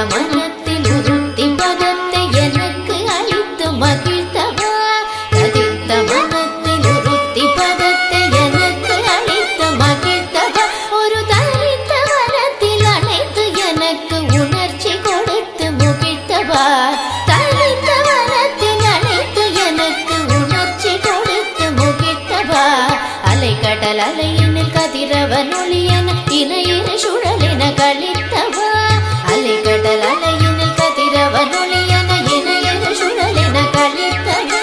மனத்தில் உறுத்தி பதத்தை எனக்கு அளித்து மகிழ்த்தவா. கதித்த மனத்தில் உறுத்தி பதத்தை எனக்கு அளித்து மகிழ்த்தவா. ஒரு தனித்த வனத்தில் அனைத்து எனக்கு உணர்ச்சி கொடுத்து முகிழ்த்தவா. தனித்த வனத்தில் அனைத்து எனக்கு உணர்ச்சி கொடுத்து முகிழ்த்தவா. அலைக்கடல் அலையினில் கதிரவன் ஒளியன இணையின சுழலின கழித்தவா. அலைக்கடல் அலையினில் கதிரவன் ஒளியன இணையின சுழலின கழித்தவா.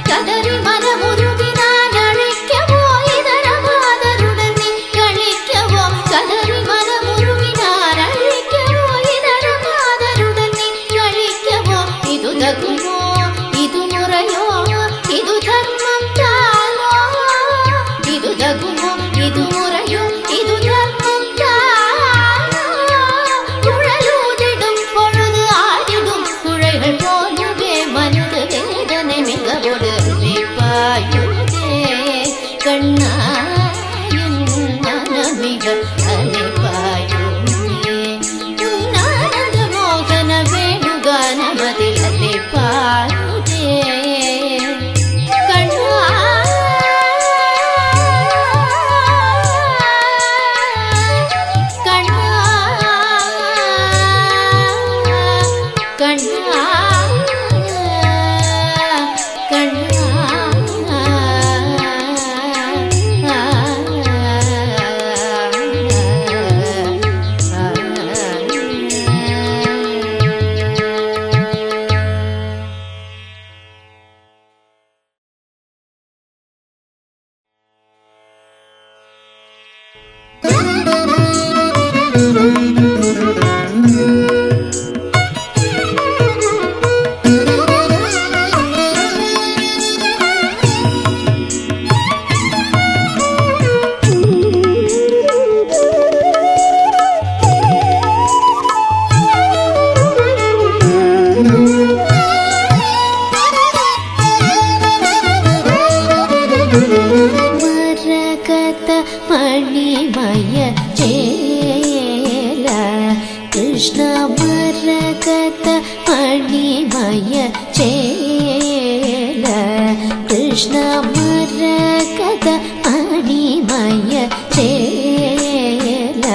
கதறி மனமுருகி நான் அழைக்கவோ இதர மாதருடன் நீ கழிக்கவோ. கதறி மனமுருகி நான் அழைக்கவோ இதர மாதருடன் நீ கழிக்கவோ. இது தகுமோ இது முறையோ இது தர்மம் தானோ. இது தகுமோ இது முறையோ இது தர்மம் தானோ. குழலூதிடும் பொழுது ஆடிடும் குழைகள் போலவே மனது வேதனை மிகவோடு பாயுதே. கண்ணாயின் மனமிக அலைப்பாயுதே. உன்னானந்த மோகன வேணுகானமதில் அலைப்பாயுதே. மரகத மணிமய சேல கிருஷ்ண மரகத மணிமய சேல கிருஷ்ண மரகத மணிமய சேல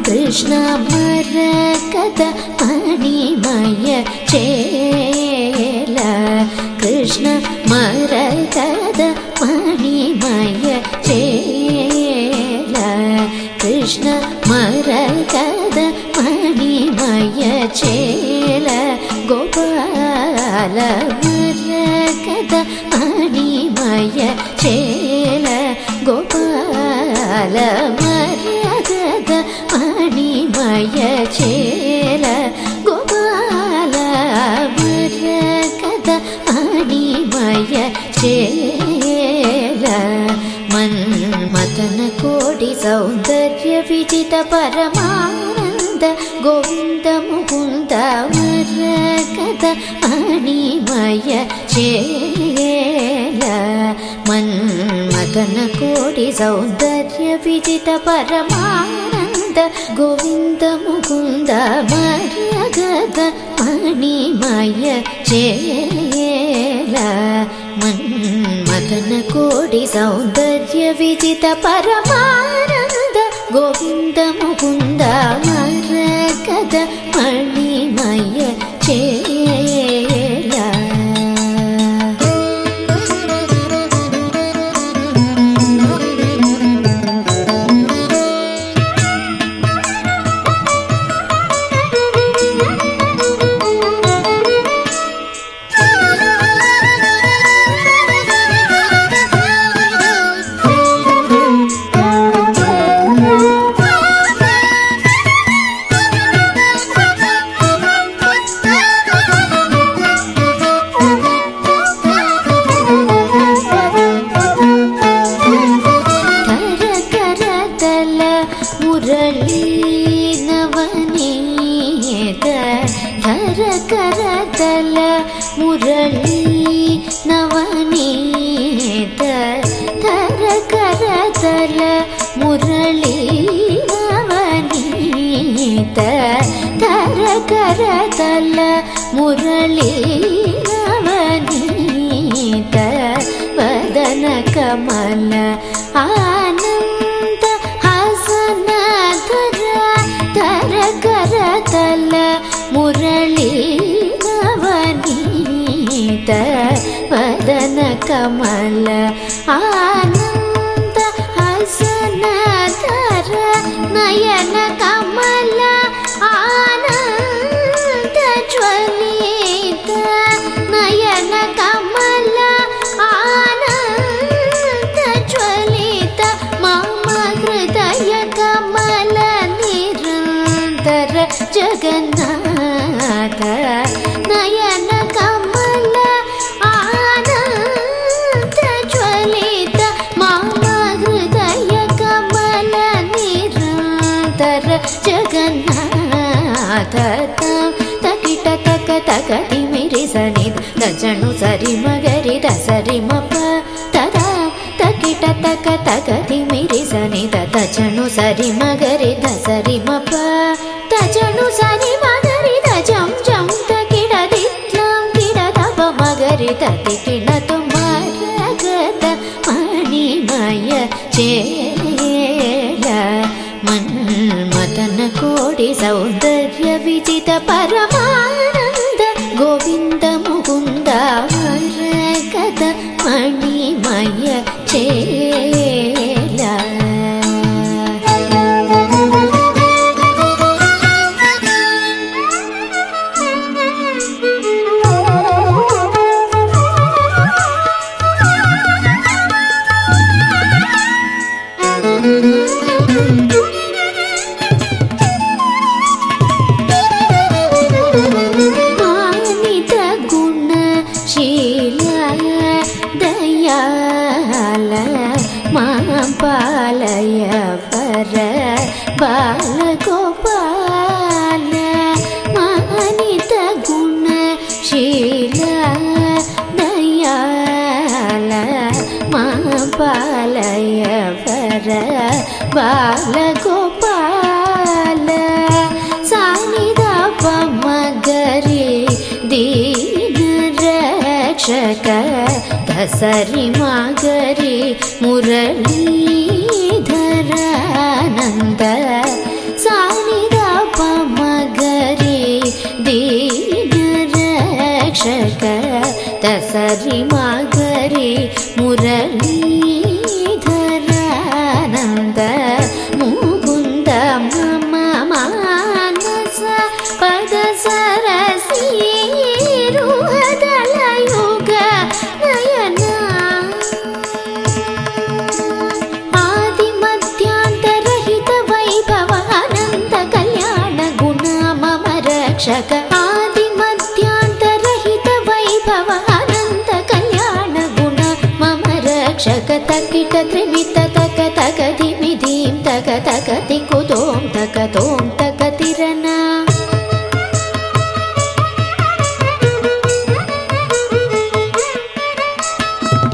கிருஷ்ண மரகத மணிமய சேல கிருஷ்ண மரகத மணிமய சேல கிருஷ்ண மரகத மணிமய சேல கோபால மரகத மணிமய சேல கோபால மரகத மணிமய சேல கோபால மரகத மணிமய சேல மன்மதನ ಕೋಡಿ ಸೌಂದರ್ಯ ವಿಜಿತ ಪರಮಾನಂದ ಗೋವಿಂದ ಮುಕುಂದ ಮರಗದ ಮಣಿಮಯ ಚೇಲ ಮನ್ಮದನ ಕೋಡಿ ಸೌಂದರ್ಯ ವಿಜಿತ ಪರಮಾನಂದ ಗೋವಿಂದ ಮುಕುಂದ ಮರಗದ ಮಣಿಮಯ ಚೇಲ ಮನ್ಮದನ ಕೋಡಿ ಸೌಂದರ್ಯ ವಿಜಿತ ಪರಮಾನಂದ ಗೋವಿಂದ ಮುಕುಂದ ಮರಗದ ಮಣಿಮಯ ಚೇಲ ಕರತಲ ಮುರಳಿ ನವನೀತ ಧರ ಕರತಲ ಮುರಳಿ ನವನೀತ ಧರ ಕರ ತಲ ಮುರಳಿ ನವನೀತ ವದನ ಕಮಲ ಆನಂದ ಹಸನ ಧರ ಧರ ಕರ ತಲ ಮುರಳಿ ನವನೀತ ವದನ ಕಮಲ ಆನಂದ ಹಸನ ಧರ ನಯನ ಕಮಲ ಆನಂದ ಜ್ವಲಿತ ನಯನ ಕಮಲ ಆನಂದ ಜ್ವಲಿತ ಮಮ ಹೃದಯ ಕಮಲ ನಿರಂತರ ಜಗನ್ನಾಥ ನಯನ ಕಮಲ ಆನಂದ ಜ್ವಲಿತ ಮಮ ಹೃದಯ ಕಮಲ ನಿರಂತರ ಜಗನ್ನಾಥ ತಕಿಟ ತಕ ತಕ ತಿಮಿರಿ ಸನಿದ ದಜಣು ಸರಿ ಮಗರಿ ದಸರಿ ಮಪ ತದ ತಕಿಟ ತಕ ತಕ ತಿಮಿರಿ ಸನಿದ ದಜಣು ಸರಿ ಮಗರಿ ದಸರಿ ಮಪ ದಜಣು ಸರಿ ಮಗರಿ ದಜಂ ಜಂ ತಕಿಡ ದಿತ್ಲಂ ಕಿಡ ತಪ ಮಗರಿ ತತಿ ಕಿಣ ತುಮರಗದ ಮಣಿಮಯ ಚೇಲ ಮನ್ಮಥನ ಕೋಡಿ ಸೌಂದರ್ಯ ವಿಜಿತ ಪರಮಾನಂದ ಗೋವಿಂದ ಮುಕುಂದ ಮರಗದ ಮಣಿಮಯ ಚೇಲ ಮಾನಿತ ಗುಣಶೀಲ ದಯಾಲ ಮಾಪಾಲಯ ಪರ ಬಾಲಗೋಪಾಲ ಮಾನಿತ ಗುಣಶೀಲ ದಯಾಲ ಮಾಪಾಲಯ ಪರ ಬಾಲಗೋಪಾಲ ಸಾನಿದ ಪಮಗರಿ ದೀನ ರಕ್ಷಕ ದಸರಿ ಮಾಗರಿ ಮುರಳೀಧರಾನಂದ ಸಾನಿದ ಪಮಗರಿ ದೀನ ರಕ್ಷಕ ದಸರಿ ಮಾಗರಿ ಮುರಳೀಧರಾನಂದ ಮುಕುಂದ ಮಮ ಮಾನಸ ಪದ ಸರಸೀರುಹದಳ ಯುಗ ನಯನ ಆದಿ ಮಧ್ಯಾಂತರಹಿತ ವೈಭವ ಅನಂತ ಕಲ್ಯಾಣ ಗುಣ ಮಮ ರಕ್ಷಕ ಆದಿ ಮಧ್ಯಾಂತರಹಿತ ವೈಭವ ಅನಂತ ಕಲ್ಯಾಣ ಗುಣ ಮಮ ರಕ್ಷಕ ತಕಿಟ ತ್ರಿಮಿತ ತಕ ತಕ ಧಿಮಿ ಧೀಂ ತಕ ತಕ ತಿಕು ತೋಂ ತಕ ತಿರನ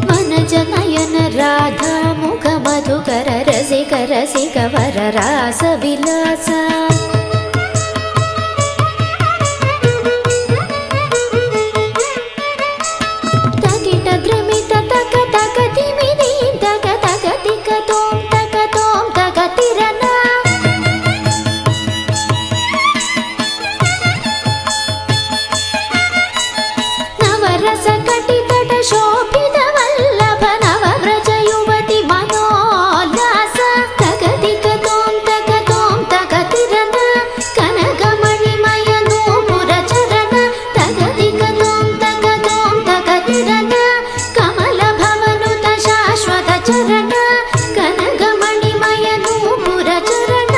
ವನಜ ನಯನ ರಾಧಾ ಮುಖ ಮಧುಕರ ರಸಿಕ ರಸಿಕ ವರ ರಾಸ ವಿಲಾಸ ತಕಿಟ ದ್ರಮಿತ ತಕ ತಕ ಧಿಮಿ ಧೀಂ ತಕ ತಕ ತಿಕ ತೋಂ ತಕ ತಿರನ ನವರಸ ಕಟಿತಟ ಶೋಭಿತ ವಲ್ಲಭ ನವವ್ರಜ ಯುವತಿ ಮನೋಲ್ಲಾಸ ತಕ ತಿಕ ತೋಂ ತಕ ತಿರನ ಕನಕ ಮಣಿಮಯ ನೂಪುರ ಚರಣ ತಕ ತಿಕ ತೋಂ ತಕ ತಿರನ ಕಮಲ ಭವನುತ ಶಾಶ್ವತ ಚರಣ ಕನಕ ಮಣಿಮಯ ನೂಪುರ ಚರಣ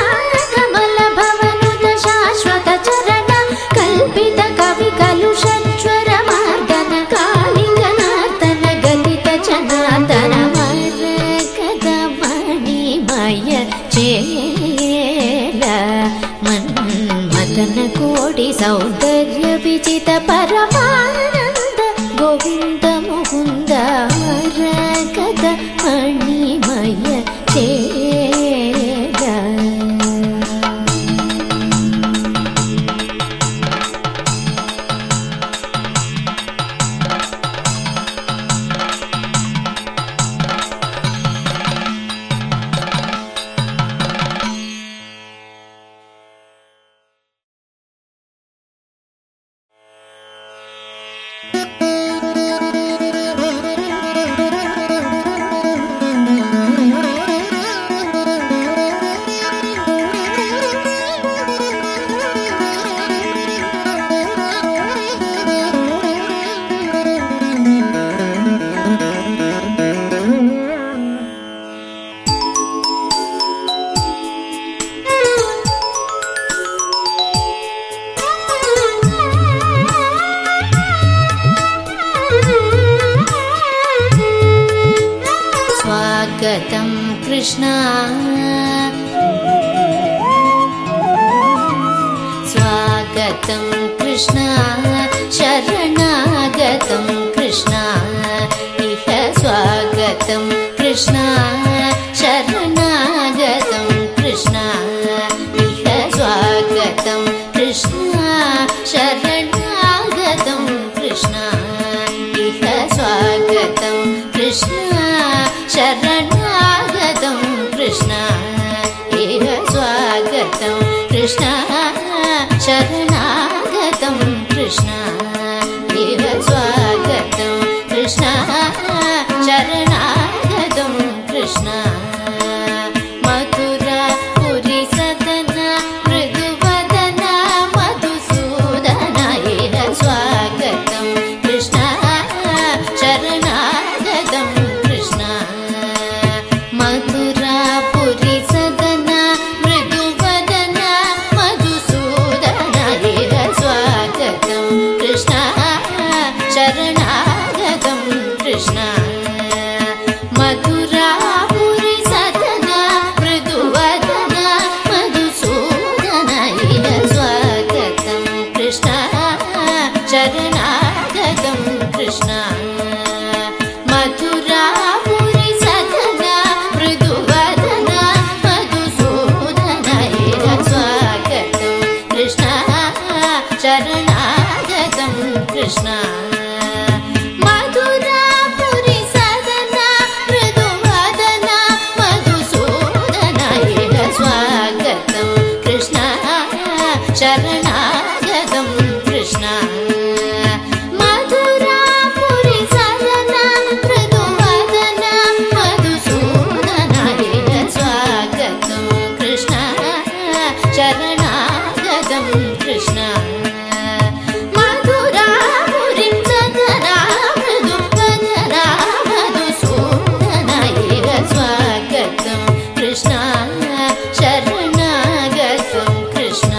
ಕಮಲ ಭವನುತ ಶಾಶ್ವತ ಚರಣ ಕಲ್ಪಿತ ಕವಿ ಕಲುಷಜ್ವರ ಮಾರ್ದನ ಕಾಳಿಂಗನಾಥನ ಗಲಿತ ಜನಾರ್ದನ ಮರಕದ ಮಣಿಮಯ ಚೇಲ ಮನ್ಮಥನ ಕೋಡಿ ಸೌಂದರ್ಯ ವಿಜಿತ ಪರಮಾನಂದ ಗೋವಿಂದ ಮುಕುಂದ ಮರಕದ ಮಣಿಮಯ ಚೇಲ स्वागतं कृष्ण स्वागतं कृष्ण शरणागतं कृष्ण इह स्वागतं कृष्ण शरणागतं कृष्ण इह स्वागतं कृष्ण शरणागतं कृष्ण इह स्वागतं कृष्ण शरणागतं कृष्ण इह स्वागतं कृष्ण शरणागतं कृष्ण इह स्वागतं कृष्ण शरणागतं कृष्ण मथुरापुरी सदन मृदुवदन मधुसूदन इह स्वागतं कृष्ण शरणागतं कृष्ण मथुरापुरी सदन मृदुवदन मधुसूदन इह स्वागतं कृष्ण शरणागतं कृष्ण मथुरापुरी सदन मृदुवदन मधुसूदन इह स्वागतं कृष्ण शरणागतं कृष्ण मथुरापुरी सदन मृदुवदन मधुसूदन इह स्वागतं कृष्ण शरणागतं कृष्ण मथुरापुरी सदन मृदुवदन मधुसूदन इह स्वागतं कृष्ण शरणागतं कृष्ण मथुरापुरी सदन मृदुवदन मधुसूदन इह स्वागतं कृष्ण शरणागतं कृष्ण मथुरापुरी सदन मृदुवदन मधुसूदन इह स्वागतं कृष्ण शरणागतं कृष्ण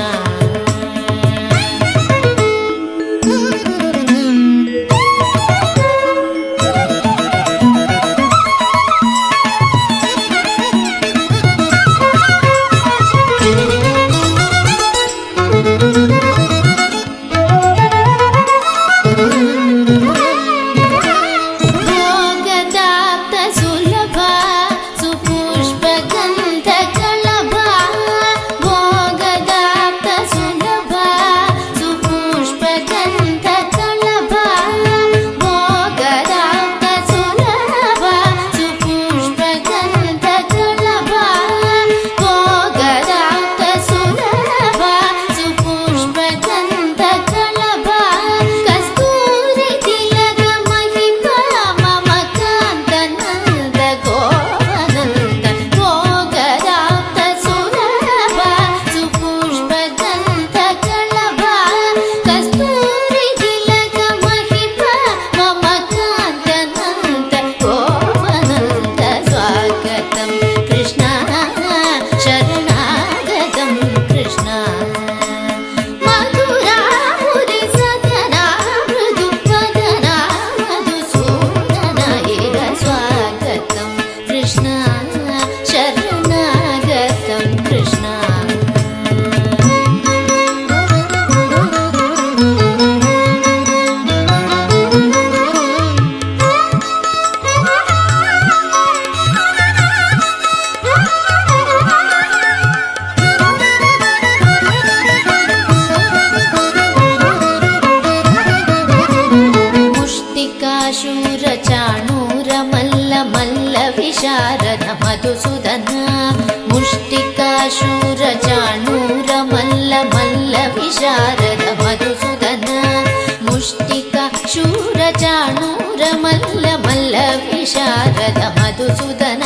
भोगदाप्त सुलभा सुपुष्पगन्धकलभा भोगदाप्त सुलभा सुपुष्पगन्धकलभा भोगदाप्त सुलभा सुपुष्पगन्धकलभा भोगदाप्त सुलभा सुपुष्पगन्धकलभा कस्तूरी तिलक महिमा मम कान्तनन्द गोवनन्द भोगदाप्त सुलभा सुपुष्पगन्धकलभा कस्तूरी तिलक महिमा मम कान्तनन्द गोवनन्द स्वागतं कृष्ण शरणागतं कृष्ण मथुरापुरी सदन मृदुवदन मधुसूदन इह स्वागतं कृष्ण शरणागतं कृष्ण मुष्टिकाशूरचाणूर मल्ल मल्ल विशारद मधुसूदन मुष्टिकाशूरचाणूर मल्ल मल्ल विशारद मधुसूदन मुष्टिकाशूरचाणूर मल्ल मल्ल विशारद मधुसूदन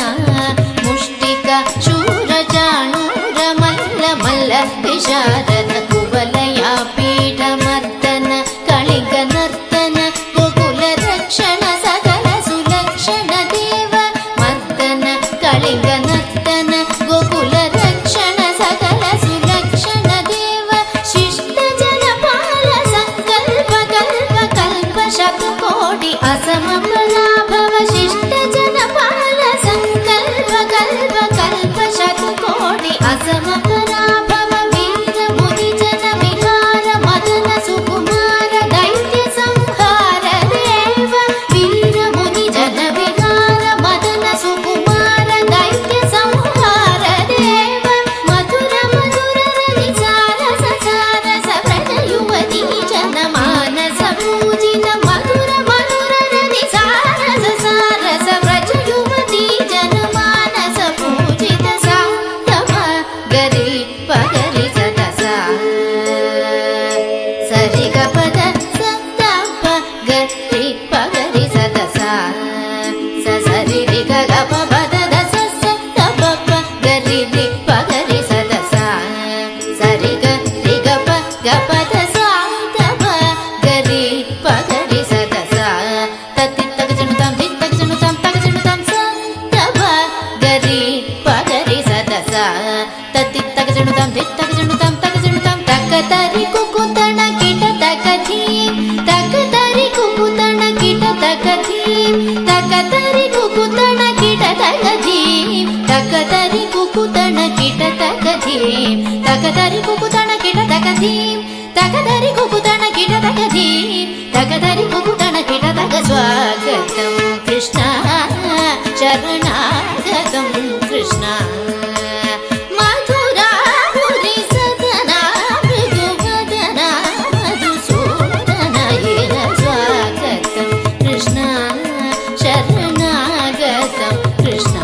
मुष्टिकाशूरचाणूर मल्ल मल्ल विशारद कुवलया पीठमर्दन कलिंग नर्तन गोकुल रक्षण सकल सुलक्षण देव मर्दन कलिंग नर्तन गोकुल रक्षण सकल सुलक्षण देव शिष्ट जनपाल संकल्प कल्प कल्प शतकोटि असम पराभव शिष्ट जनपाल संकल्प ಧೀಂ ತಗದರಿ ಕುಕುತಣ ಕಿಟ ತಗ ಧೀಂ ತಗದರಿ ಕುಕುತಣ ಕಿಟ ತಗ ಧೀಂ ತಗದರಿ ಕುಕುತಣ ಕಿಟ ತಗ ಸ್ವಾಗತಂ ಕೃಷ್ಣ ಶರಣಾಗತಂ ಕೃಷ್ಣ ಮಧುರಾಪುರಿ ಸದನ ಮೃದುವದನ ಮಧುಸೂದನ ಏನ ಸ್ವಾಗತಂ ಕೃಷ್ಣ ಶರಣಾಗತಂ ಕೃಷ್ಣ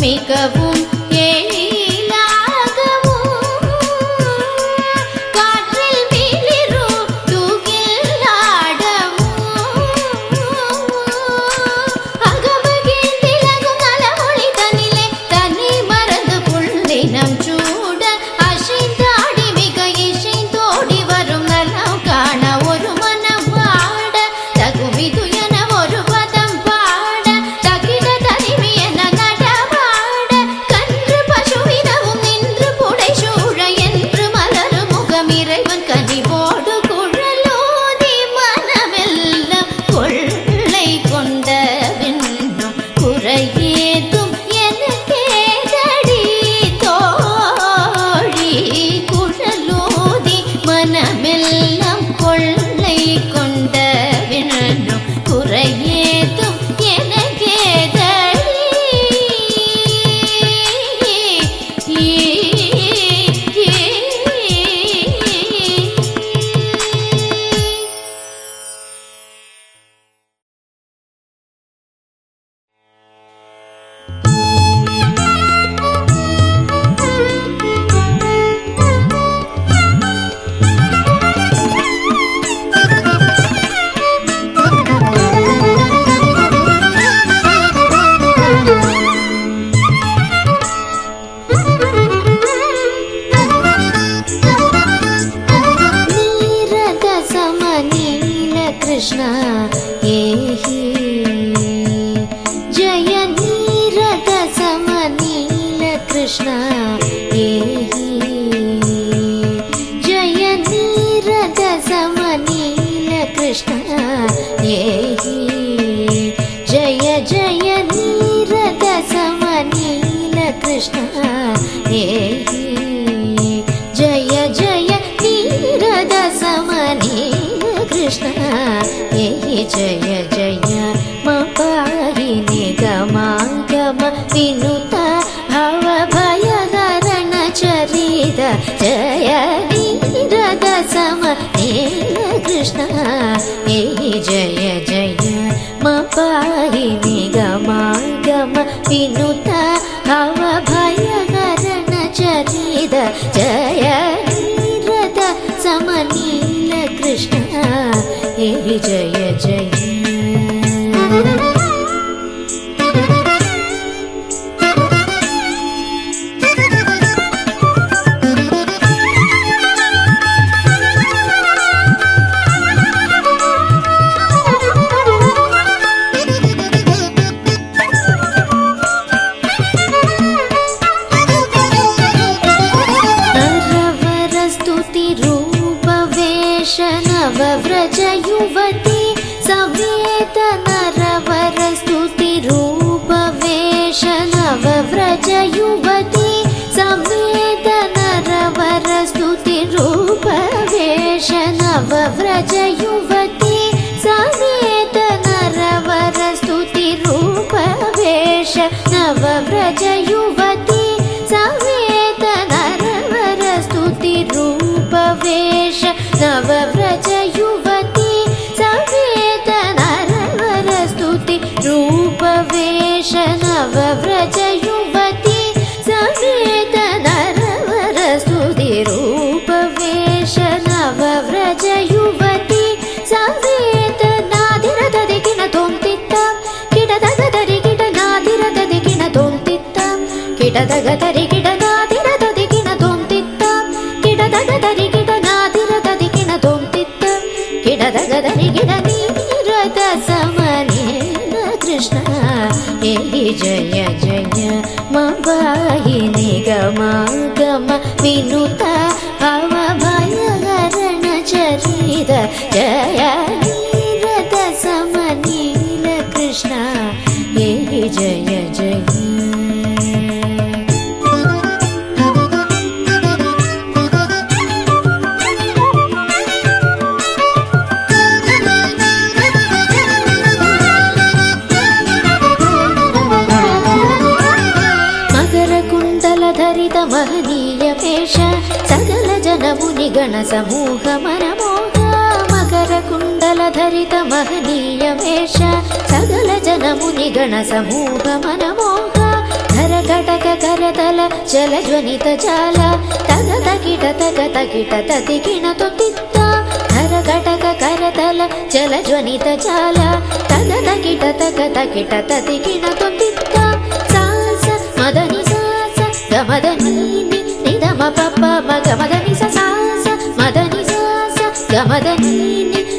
மிகவும் समूह मनमोह मकर कुंडल धरित महनीय वेश सकल जन मुनिगण समूह मनमोह धर ఘటక కరతల చల ధ్వనిత చాల తగ తగిట తగ తగిట తదిగిణ తొత్తిత్త ధర ఘటక కరతల చల ధ్వనిత చాల తగ తగిట తగ తగిట తదిగిణ తొత్తిత్త సాస మదని సాస గమదని నిదమ పప్ప మగమదని సాస మదని సాస గమదని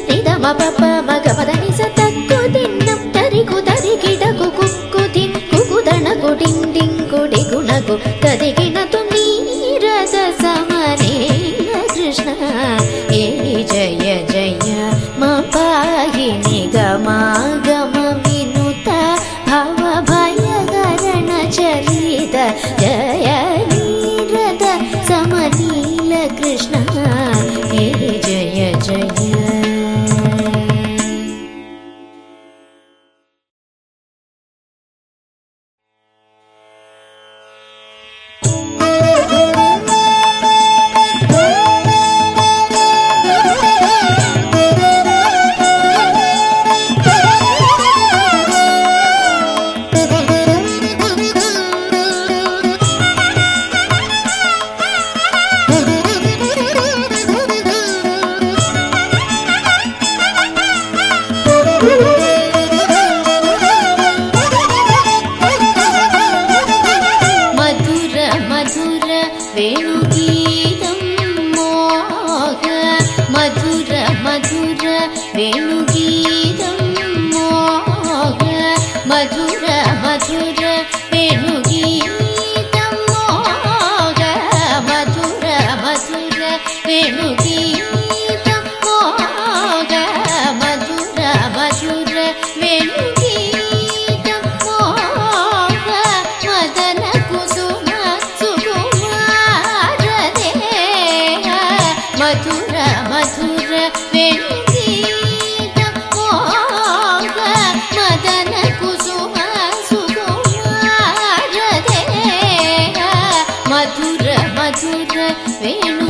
నిదమ పప్ప మగమదని స తక్కు తిన్నం తరికు తరిగిడకు కుక్కు తిన్ కుకుదణకు డింగ్ డింగ్ కుడి గుణకు తదిగిన నీరద సమనేల కృష్ణ ఏ జయ జయ మా పాహి నిగమాగమ వినుత భవ భయగరణ చరిత జయ నీరద సమనీల కృష్ణ ఏ జయ జయ. వేణుగీతం మోహ మధుర మధుర వేణుగీతం మోహ మధుర మధుర వేణుగీతం మోహ మధుర మధుర వేణుగీతం మోహ మధుర మధుర వేణుగీతం మోహ మదన కుసుమ మధుర మధుర వేణుగీతం మోహ మదన కుసుమ సుకుమార దేహ మధుర మధుర వేణు